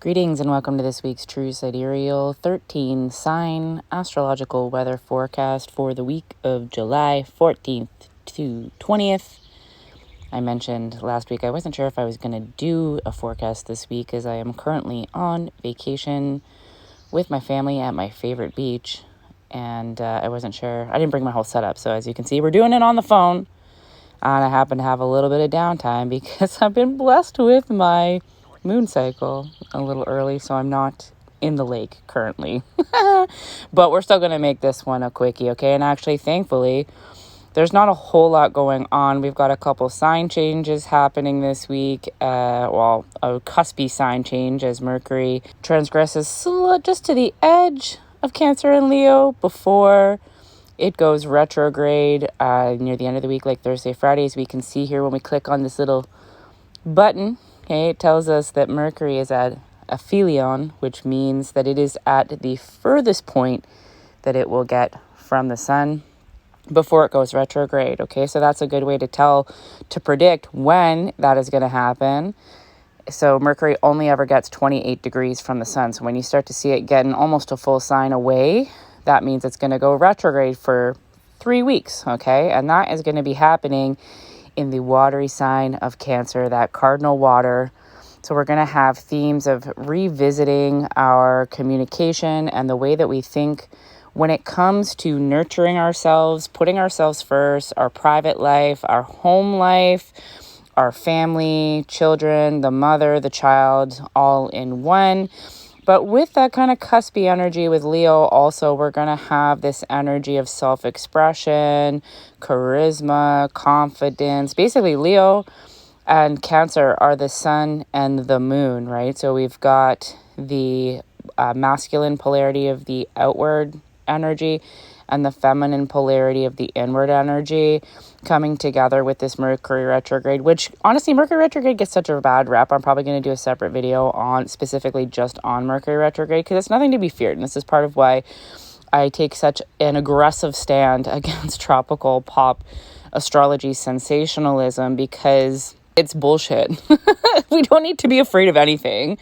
Greetings and welcome to this week's True Sidereal 13 sign astrological weather forecast for the week of July 14th to 20th. I mentioned last week I wasn't sure if I was going to do a forecast this week as I am currently on vacation with my family at my favorite beach, and I wasn't sure. I didn't bring my whole setup, so as you can see, we're doing it on the phone, and I happen to have a little bit of downtime because I've been blessed with my moon cycle a little early, so I'm not in the lake currently. But we're still going to make this one a quickie, okay? And actually, thankfully, there's not a whole lot going on. We've got a couple sign changes happening this week. A cuspy sign change as Mercury transgresses just to the edge of Cancer and Leo before it goes retrograde near the end of the week, like Thursday, Friday, as we can see here when we click on this little button. Okay, it tells us that Mercury is at aphelion, which means that it is at the furthest point that it will get from the sun before it goes retrograde. Okay, so that's a good way to predict when that is going to happen. So Mercury only ever gets 28 degrees from the sun. So when you start to see it getting almost a full sign away, that means it's going to go retrograde for 3 weeks. Okay, and that is going to be happening in the watery sign of Cancer, that cardinal water. So we're going to have themes of revisiting our communication and the way that we think when it comes to nurturing ourselves, putting ourselves first, our private life, our home life, our family, children, the mother, the child, all in one. But with that kind of cuspy energy with Leo, also, we're going to have this energy of self-expression, charisma, confidence. Basically, Leo and Cancer are the sun and the moon, right? So we've got the masculine polarity of the outward energy and the feminine polarity of the inward energy coming together with this Mercury retrograde, which honestly, Mercury retrograde gets such a bad rep. I'm probably going to do a separate video on specifically just on Mercury retrograde because it's nothing to be feared. And this is part of why I take such an aggressive stand against tropical pop astrology sensationalism, because it's bullshit. We don't need to be afraid of anything.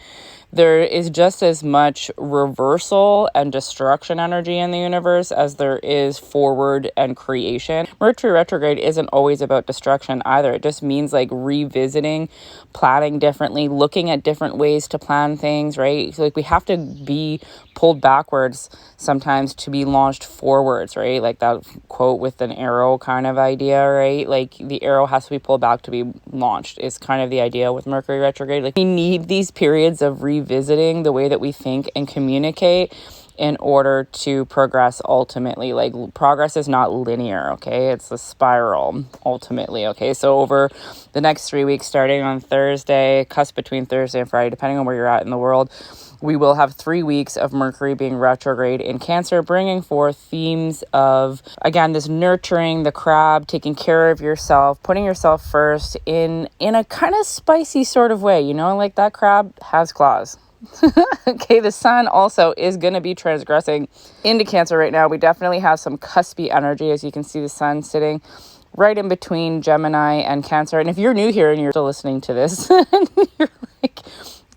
There is just as much reversal and destruction energy in the universe as there is forward and creation. Mercury retrograde isn't always about destruction either. It just means like revisiting, planning differently, looking at different ways to plan things, right? So like we have to be pulled backwards sometimes to be launched forwards, right? Like that quote with an arrow kind of idea, right? Like the arrow has to be pulled back to be launched is kind of the idea with Mercury retrograde. Like we need these periods of revisiting the way that we think and communicate in order to progress ultimately. Like progress is not linear, okay? It's a spiral ultimately, okay? So over the next 3 weeks, starting on Thursday, cusp between Thursday and Friday, depending on where you're at in the world, we will have 3 weeks of Mercury being retrograde in Cancer, bringing forth themes of, again, this nurturing, the crab, taking care of yourself, putting yourself first in a kind of spicy sort of way, you know, like that crab has claws. Okay, the sun also is going to be transgressing into Cancer right now. We definitely have some cuspy energy, as you can see the sun sitting right in between Gemini and Cancer. And if you're new here and you're still listening to this, and you're like,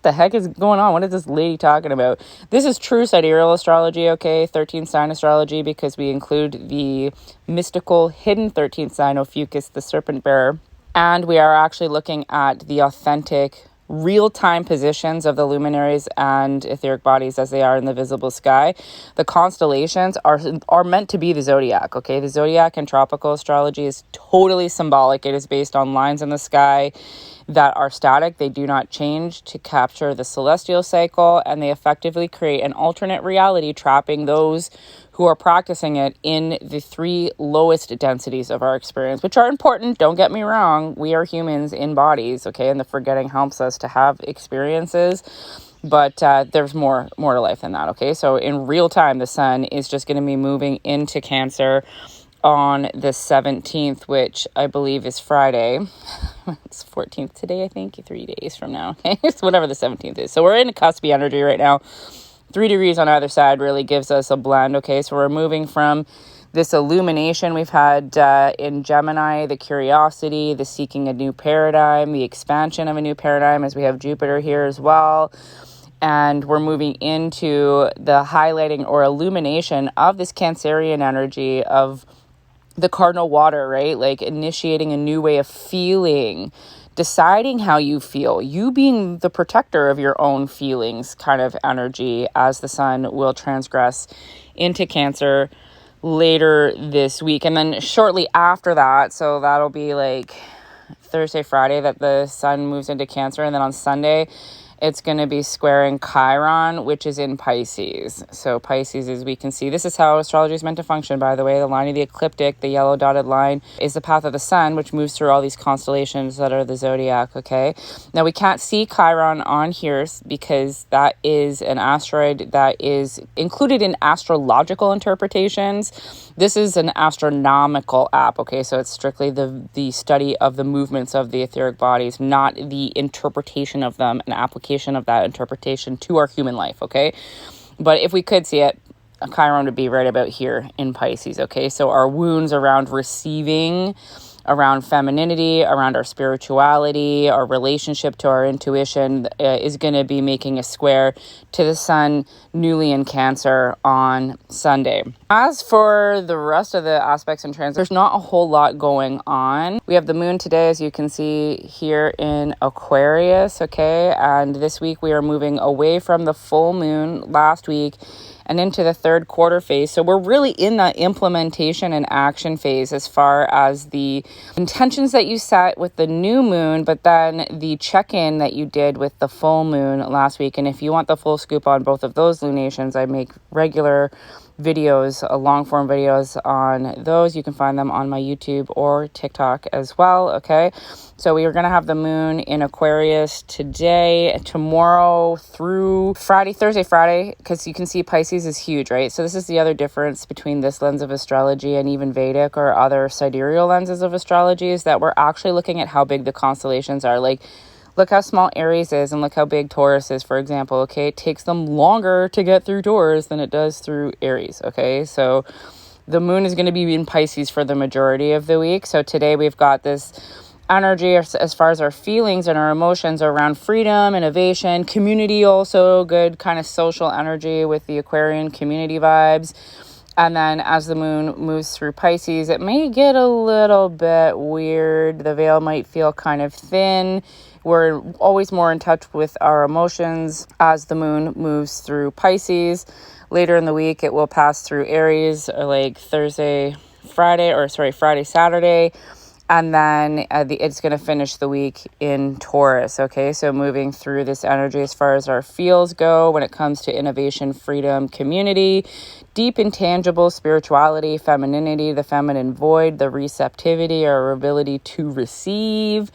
the heck is going on? What is this lady talking about? This is true sidereal astrology, okay? 13th sign astrology, because we include the mystical hidden 13th sign, Ophiuchus, the serpent bearer. And we are actually looking at the authentic real-time positions of the luminaries and etheric bodies as they are in the visible sky. The constellations are meant to be the zodiac, okay? The zodiac in tropical astrology is totally symbolic. It is based on lines in the sky that are static. They do not change to capture the celestial cycle, and they effectively create an alternate reality, trapping those who are practicing it in the 3 lowest densities of our experience, which are important. Don't get me wrong. We are humans in bodies, okay? And the forgetting helps us to have experiences. But there's more to life than that, okay? So in real time, the sun is just going to be moving into Cancer on the 17th, which I believe is Friday. It's 14th today, I think, 3 days from now. Okay, it's whatever the 17th is. So we're in a cuspy energy right now. 3 degrees on either side really gives us a blend. Okay, so we're moving from this illumination we've had in Gemini, the curiosity, the seeking a new paradigm, the expansion of a new paradigm, as we have Jupiter here as well. and we're moving into the highlighting or illumination of this Cancerian energy of the cardinal water, right? Like initiating a new way of feeling, deciding how you feel, you being the protector of your own feelings kind of energy, as the sun will transgress into Cancer later this week. And then shortly after that, so that'll be like Thursday, Friday, that the sun moves into Cancer. And then on Sunday, it's going to be squaring Chiron, which is in Pisces. So Pisces, as we can see, this is how astrology is meant to function, by the way. The line of the ecliptic, the yellow dotted line, is the path of the sun, which moves through all these constellations that are the zodiac, okay? Now, we can't see Chiron on here because that is an asteroid that is included in astrological interpretations. This is an astronomical app, okay? So it's strictly the study of the movements of the etheric bodies, not the interpretation of them and application of that interpretation to our human life, okay? But if we could see it, Chiron would be right about here in Pisces, okay? So our wounds around receiving, around femininity, around our spirituality, our relationship to our intuition is going to be making a square to the sun newly in Cancer on Sunday. As for the rest of the aspects and transits, there's not a whole lot going on. We have the moon today, as you can see here in Aquarius, okay? And this week we are moving away from the full moon last week and into the third quarter phase. So we're really in the implementation and action phase as far as the intentions that you set with the new moon, but then the check-in that you did with the full moon last week. And if you want the full scoop on both of those lunations, I make regular videos, long form videos on those. You can find them on my YouTube or TikTok as well, okay? So we are going to have the moon in Aquarius today, tomorrow through Thursday, Friday, because you can see Pisces is huge, right? So this is the other difference between this lens of astrology and even Vedic or other sidereal lenses of astrology, is that we're actually looking at how big the constellations are. Like, look how small Aries is and look how big Taurus is, for example, okay? It takes them longer to get through Taurus than it does through Aries, okay? So the moon is going to be in Pisces for the majority of the week. So today we've got this energy as far as our feelings and our emotions around freedom, innovation, community, also good kind of social energy with the Aquarian community vibes. And then as the moon moves through Pisces, it may get a little bit weird. The veil might feel kind of thin. We're always more in touch with our emotions as the moon moves through Pisces. Later in the week, it will pass through Aries, like Friday, Saturday. And then it's going to finish the week in Taurus, okay? So moving through this energy as far as our feels go when it comes to innovation, freedom, community, deep intangible spirituality, femininity, the feminine void, the receptivity, our ability to receive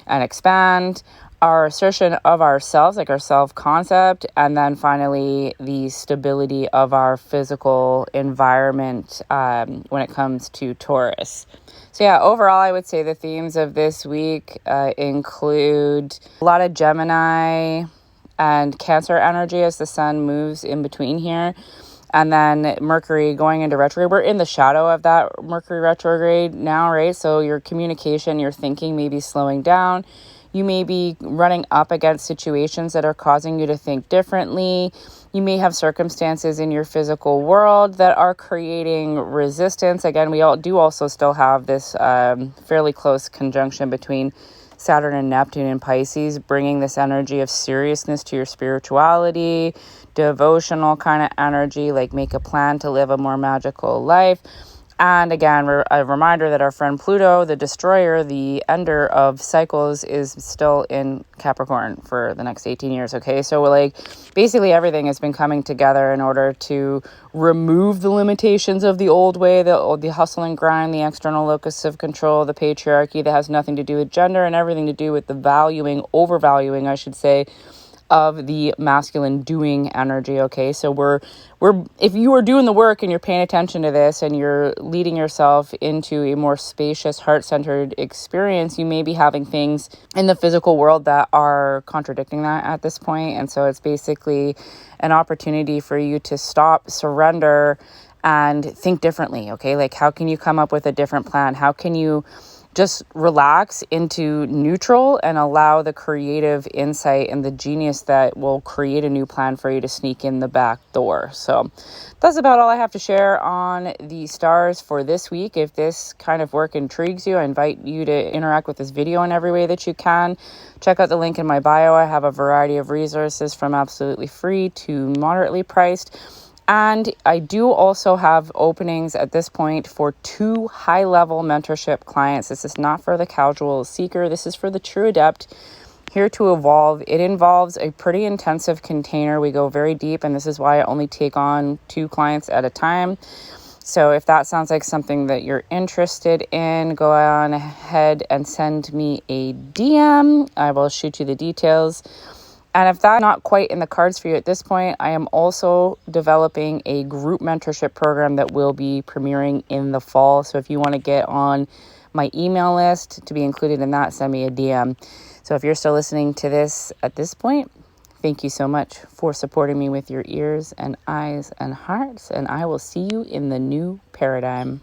and expand, our assertion of ourselves, like our self-concept, and then finally the stability of our physical environment when it comes to Taurus. So yeah, overall, I would say the themes of this week include a lot of Gemini and Cancer energy as the sun moves in between here. And then Mercury going into retrograde. We're in the shadow of that Mercury retrograde now, right? So your communication, your thinking may be slowing down. You may be running up against situations that are causing you to think differently. You may have circumstances in your physical world that are creating resistance. Again, we all do also still have this fairly close conjunction between Saturn and Neptune in Pisces, bringing this energy of seriousness to your spirituality, devotional kind of energy, like make a plan to live a more magical life. And again, a reminder that our friend Pluto, the destroyer, the ender of cycles, is still in Capricorn for the next 18 years, okay? So we're like, basically everything has been coming together in order to remove the limitations of the old way, the hustle and grind, the external locus of control, the patriarchy that has nothing to do with gender and everything to do with the overvaluing, I should say, of the masculine doing energy, okay? So we're if you are doing the work and you're paying attention to this and you're leading yourself into a more spacious, heart-centered experience, you may be having things in the physical world that are contradicting that at this point. And so it's basically an opportunity for you to stop, surrender, and think differently, okay? Like, how can you come up with a different plan? How can you just relax into neutral and allow the creative insight and the genius that will create a new plan for you to sneak in the back door. So that's about all I have to share on the stars for this week. If this kind of work intrigues you, I invite you to interact with this video in every way that you can. Check out the link in my bio. I have a variety of resources from absolutely free to moderately priced. And I do also have openings at this point for 2 high-level mentorship clients. This is not for the casual seeker. This is for the true adept here to evolve. It involves a pretty intensive container. We go very deep, and this is why I only take on 2 clients at a time. So if that sounds like something that you're interested in, go on ahead and send me a DM. I will shoot you the details. And if that's not quite in the cards for you at this point, I am also developing a group mentorship program that will be premiering in the fall. So if you want to get on my email list to be included in that, send me a DM. So if you're still listening to this at this point, thank you so much for supporting me with your ears and eyes and hearts. And I will see you in the new paradigm.